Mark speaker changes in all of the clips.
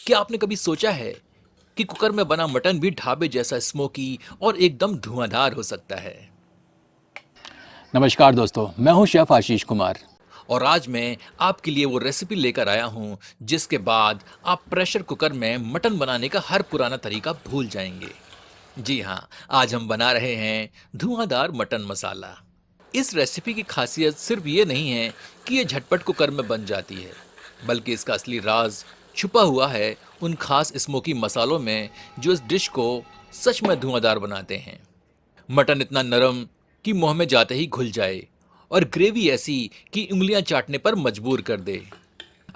Speaker 1: क्या आपने कभी सोचा है कि कुकर में बना मटन भी ढाबे जैसा स्मोकी और एकदम धुआंधार हो सकता है?
Speaker 2: नमस्कार दोस्तों, मैं हूं शेफ आशीष कुमार।
Speaker 1: और आज मैं आपके लिए वो रेसिपी लेकर आया हूँ जिसके बाद आप प्रेशर कुकर में मटन बनाने का हर पुराना तरीका भूल जाएंगे। जी हाँ, आज हम बना रहे हैं धुआंधार मटन मसाला। इस रेसिपी की खासियत सिर्फ ये नहीं है कि ये झटपट कुकर में बन जाती है, बल्कि इसका असली राज छुपा हुआ है उन खास स्मोकी मसालों में जो इस डिश को सच में धुआंधार बनाते हैं। मटन इतना नरम कि मुंह में जाते ही घुल जाए और ग्रेवी ऐसी कि उंगलियां चाटने पर मजबूर कर दे।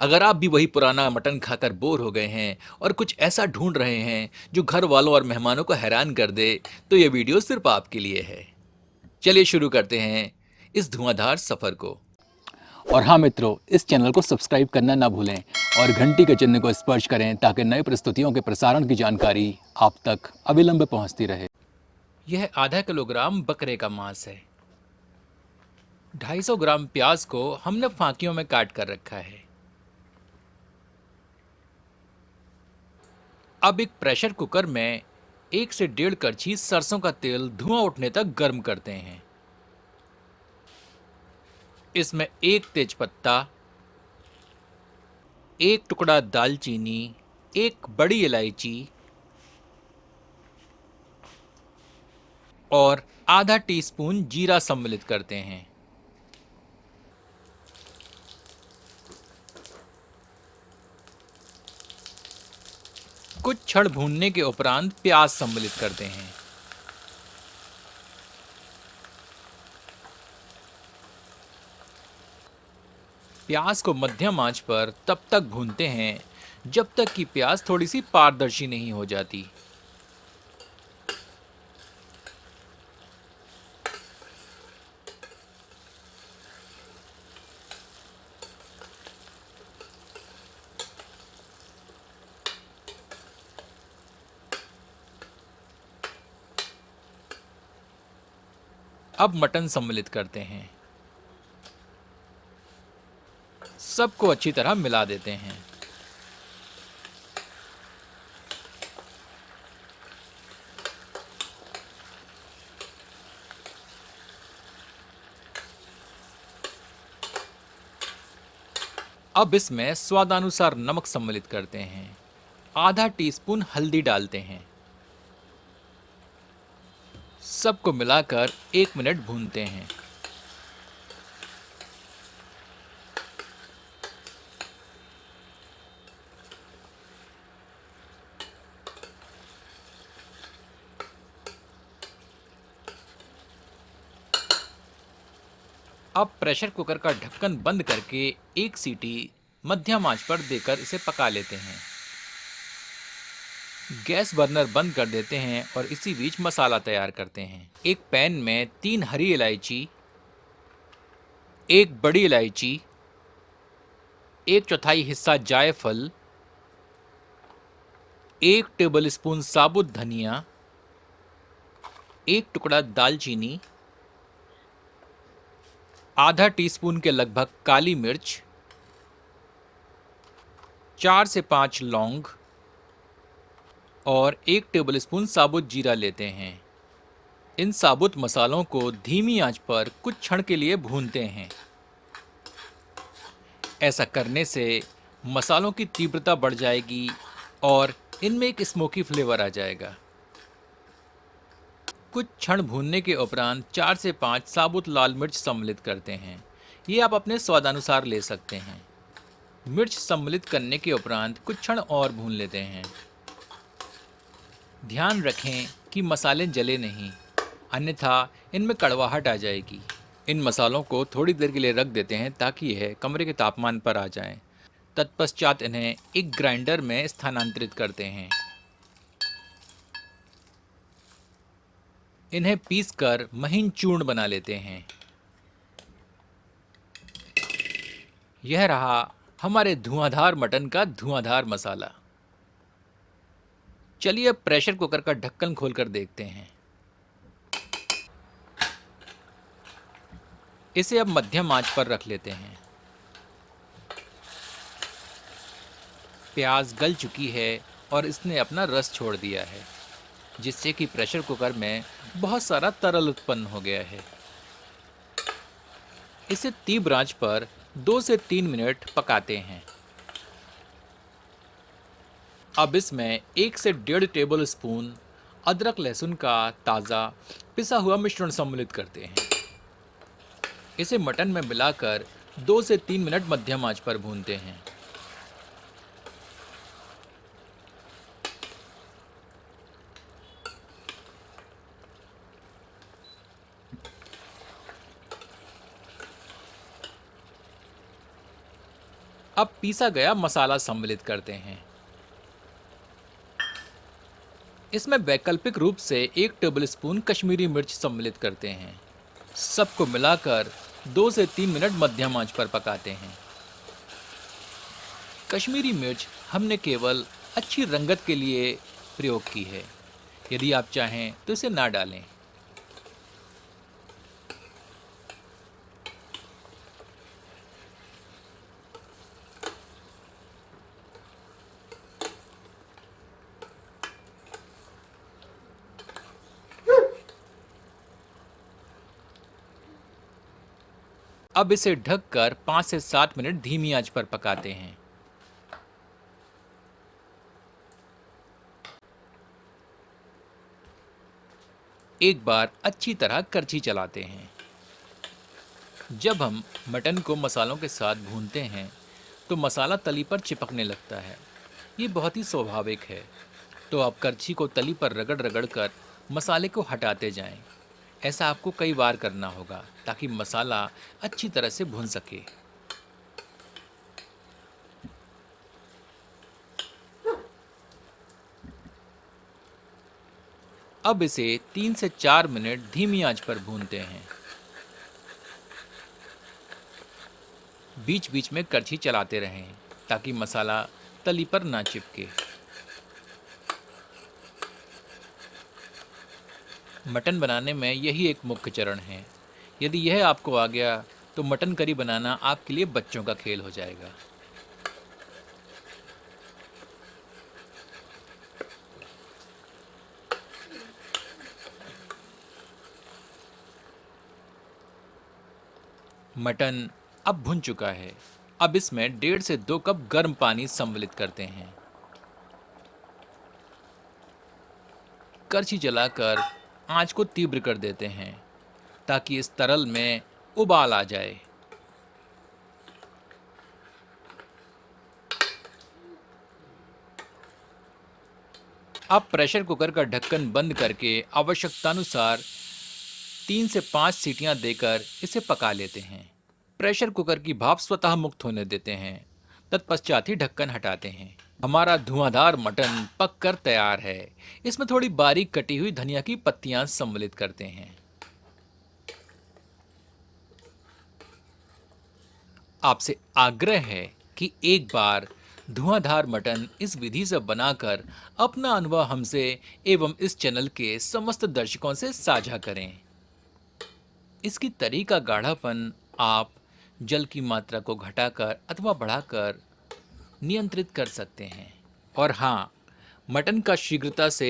Speaker 1: अगर आप भी वही पुराना मटन खाकर बोर हो गए हैं और कुछ ऐसा ढूंढ रहे हैं जो घर वालों और मेहमानों को हैरान कर दे, तो ये वीडियो सिर्फ आपके लिए है। चलिए शुरू करते हैं इस धुआंधार सफर को।
Speaker 2: और हाँ मित्रों, इस चैनल को सब्सक्राइब करना ना भूलें और घंटी के चिन्ह को स्पर्श करें ताकि नए प्रस्तुतियों के प्रसारण की जानकारी आप तक अविलंब पहुंचती रहे।
Speaker 1: यह आधा किलोग्राम बकरे का मांस है। 250 ग्राम प्याज को हमने फांकियों में काट कर रखा है। अब एक प्रेशर कुकर में 1 से 1.5 कड़छी सरसों का तेल धुआं उठने तक गर्म करते हैं। इसमें एक तेजपत्ता, एक टुकड़ा दालचीनी, एक बड़ी इलायची और आधा टीस्पून जीरा सम्मिलित करते हैं। कुछ क्षण भूनने के उपरांत प्याज सम्मिलित करते हैं। प्याज को मध्यम आंच पर तब तक भूनते हैं जब तक कि प्याज थोड़ी सी पारदर्शी नहीं हो जाती। अब मटन सम्मिलित करते हैं। सबको अच्छी तरह मिला देते हैं। अब इसमें स्वादानुसार नमक सम्मिलित करते हैं। आधा टीस्पून हल्दी डालते हैं। सबको मिलाकर 1 मिनट भूनते हैं। अब प्रेशर कुकर का ढक्कन बंद करके एक सीटी मध्यम आंच पर देकर इसे पका लेते हैं। गैस बर्नर बंद कर देते हैं और इसी बीच मसाला तैयार करते हैं। एक पैन में 3 हरी इलायची, एक बड़ी इलायची, 1/4 हिस्सा जायफल, 1 टेबलस्पून साबुत धनिया, एक टुकड़ा दालचीनी, आधा टीस्पून के लगभग काली मिर्च, 4 से 5 लौंग और 1 टेबलस्पून साबुत जीरा लेते हैं। इन साबुत मसालों को धीमी आंच पर कुछ क्षण के लिए भूनते हैं। ऐसा करने से मसालों की तीव्रता बढ़ जाएगी और इनमें एक स्मोकी फ्लेवर आ जाएगा। कुछ क्षण भूनने के उपरांत 4 से 5 साबुत लाल मिर्च सम्मिलित करते हैं। ये आप अपने स्वादानुसार ले सकते हैं। मिर्च सम्मिलित करने के उपरांत कुछ क्षण और भून लेते हैं। ध्यान रखें कि मसाले जले नहीं, अन्यथा इनमें कड़वाहट आ जाएगी। इन मसालों को थोड़ी देर के लिए रख देते हैं ताकि यह कमरे के तापमान पर आ जाएं। तत्पश्चात इन्हें एक ग्राइंडर में स्थानांतरित करते हैं। इन्हें पीसकर महीन चूर्ण बना लेते हैं। यह रहा हमारे धुआंधार मटन का धुआंधार मसाला। चलिए अब प्रेशर कुकर का ढक्कन खोलकर देखते हैं। इसे अब मध्यम आंच पर रख लेते हैं। प्याज गल चुकी है और इसने अपना रस छोड़ दिया है, जिससे कि प्रेशर कुकर में बहुत सारा तरल उत्पन्न हो गया है। इसे तीव्र आंच पर 2 से 3 मिनट पकाते हैं। अब इसमें 1 से 1.5 टेबल स्पून अदरक लहसुन का ताज़ा पिसा हुआ मिश्रण सम्मिलित करते हैं। इसे मटन में मिलाकर 2 से 3 मिनट मध्यम आंच पर भूनते हैं। अब पीसा गया मसाला सम्मिलित करते हैं। इसमें वैकल्पिक रूप से 1 टेबलस्पून कश्मीरी मिर्च सम्मिलित करते हैं। सबको मिलाकर 2 से 3 मिनट मध्यम आंच पर पकाते हैं। कश्मीरी मिर्च हमने केवल अच्छी रंगत के लिए प्रयोग की है। यदि आप चाहें तो इसे ना डालें। अब इसे ढककर 5 से 7 मिनट धीमी आंच पर पकाते हैं। एक बार अच्छी तरह करछी चलाते हैं। जब हम मटन को मसालों के साथ भूनते हैं तो मसाला तली पर चिपकने लगता है। ये बहुत ही स्वाभाविक है। तो आप करछी को तली पर रगड़ रगड़ कर मसाले को हटाते जाएं। ऐसा आपको कई बार करना होगा ताकि मसाला अच्छी तरह से भुन सके। अब इसे 3 से 4 मिनट धीमी आंच पर भूनते हैं। बीच बीच में करछी चलाते रहें ताकि मसाला तली पर ना चिपके। मटन बनाने में यही एक मुख्य चरण है। यदि यह आपको आ गया तो मटन करी बनाना आपके लिए बच्चों का खेल हो जाएगा। मटन अब भुन चुका है। अब इसमें 1.5 से 2 कप गर्म पानी सम्मिलित करते हैं। करछी जलाकर आंच को तीव्र कर देते हैं ताकि इस तरल में उबाल आ जाए। अब प्रेशर कुकर का ढक्कन बंद करके आवश्यकतानुसार 3 से 5 सीटियां देकर इसे पका लेते हैं। प्रेशर कुकर की भाप स्वतः मुक्त होने देते हैं। तत्पश्चात ही ढक्कन हटाते हैं। हमारा धुआंधार मटन पक कर तैयार है। इसमें थोड़ी बारीक कटी हुई धनिया की पत्तियां सम्मिलित करते हैं। आपसे आग्रह है कि एक बार धुआंधार मटन इस विधि से बनाकर अपना अनुभव हमसे एवं इस चैनल के समस्त दर्शकों से साझा करें। इसकी तरी का गाढ़ापन आप जल की मात्रा को घटाकर अथवा बढ़ाकर नियंत्रित कर सकते हैं। और हाँ, मटन का शीघ्रता से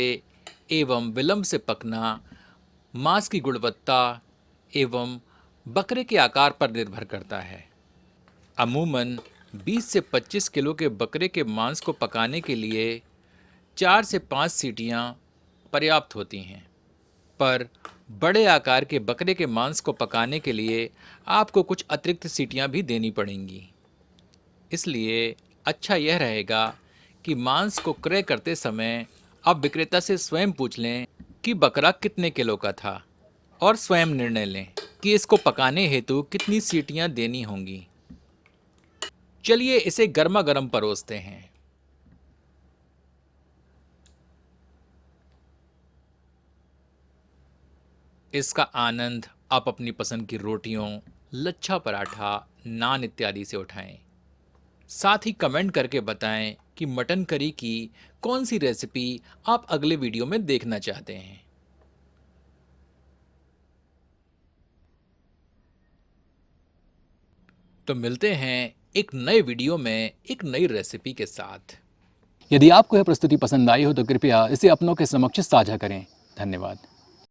Speaker 1: एवं विलंब से पकना मांस की गुणवत्ता एवं बकरे के आकार पर निर्भर करता है। अमूमन 20 से 25 किलो के बकरे के मांस को पकाने के लिए 4 से 5 सीटियां पर्याप्त होती हैं। पर बड़े आकार के बकरे के मांस को पकाने के लिए आपको कुछ अतिरिक्त सीटियां भी देनी पड़ेंगी। इसलिए अच्छा यह रहेगा कि मांस को क्रय करते समय आप विक्रेता से स्वयं पूछ लें कि बकरा कितने किलो का था और स्वयं निर्णय लें कि इसको पकाने हेतु कितनी सीटियां देनी होंगी। चलिए इसे गर्मा गर्म परोसते हैं। इसका आनंद आप अपनी पसंद की रोटियों, लच्छा पराठा, नान इत्यादि से उठाएं। साथ ही कमेंट करके बताएं कि मटन करी की कौन सी रेसिपी आप अगले वीडियो में देखना चाहते हैं। तो मिलते हैं एक नए वीडियो में एक नई रेसिपी के साथ।
Speaker 2: यदि आपको यह प्रस्तुति पसंद आई हो तो कृपया इसे अपनों के समक्ष साझा करें। धन्यवाद।